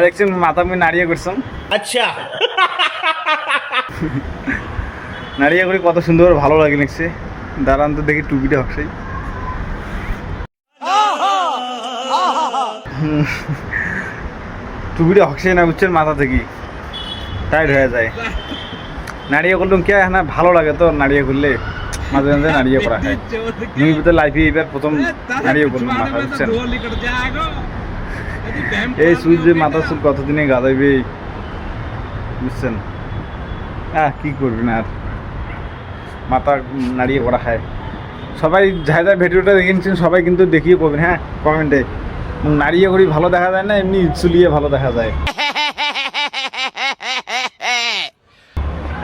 দেখছেন মাথা মুই নাড়িয়ে করছাম। আচ্ছা নাড়িয়ে করে কত সুন্দর ভালো লাগে দেখছে। দাঁড়ান তো দেখি টুপিটা হকসাই। টুপিটা হকসাই না বুঝছেন, মাথা থেকে টাইট হয়ে যায়। নাড়িয়ে করলাম কে না ভালো লাগে তো, নাড়িয়ে করলে মাঝে মাঝে নাড়িয়ে করা হয়। মুই তো লাইফে এবার প্রথম নাড়িয়ে করলাম মাথা, বুঝছেন। এই চুল যে মাথা চুল কতদিনে গাদাইবে বুঝছেন। কি করবি না আর, মাথা নাড়িয়ে করা খায়। সবাই যাই যাই ভিডিওটা দেখেছেন সবাই কিন্তু দেখিয়ে পাবেন, হ্যাঁ, কমেন্টে। নাড়িয়ে করি ভালো দেখা যায় না, এমনি চুলিয়ে ভালো দেখা যায়।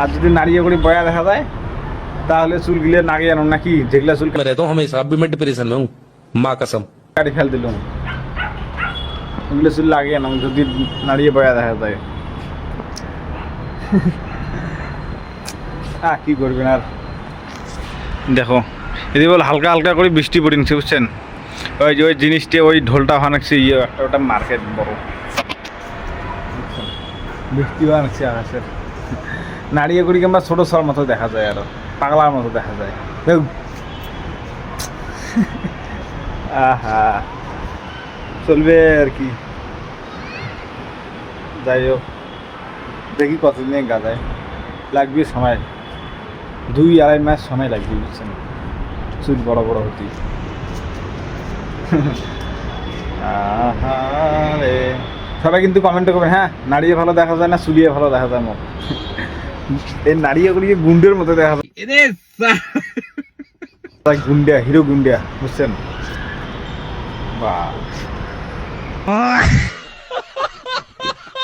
আর যদি নাড়িয়ে করি বয়া দেখা যায় তাহলে চুল গিলে নাগে আনো নাকি, যেগুলা চুল मैं रहता हूँ हमेशा, अब भी मैं डिप्रेशन में हूँ, माँ कसम। কাটি ফেল দিলাম, ওগুলো চুল লাগে আনো যদি নাড়িয়ে বয়া দেখা যায়। কি করবেন আর। দেখো এদিকে বল হালকা হালকা করে বৃষ্টি পড়িনছে, বুঝছেন। ওই যে ওই জিনিসটা ওই ঢোলটা বানাচ্ছে, ইয়ে একটা ওটা মার্কেট বড় বৃষ্টি বানাচ্ছে আকাশের। নাড়িয়ে করি কিংবা ছোটো সর মতো দেখা যায়, আরো পাগলার মতো দেখা যায়। আহা চলবে আর কি, যাই হোক দেখি কতদিনে গাদায় লাগবে সময়, 2-2.5 মাস সময় লাগবে, বুঝছেন, চুল বড় বড় হতে। আহারে সবাই কিন্তু কমেন্ট করবেন, হ্যাঁ, নাড়িয়ে ভালো দেখা যায় না চুলিয়ে ভালো দেখা যায় মুখ। এই নাড়িয়ে করিয়ে গুন্ডের মতো দেখা যায়, গুন্ডিয়া, হিরো গুন্ডিয়া, বুঝছেন। বাহ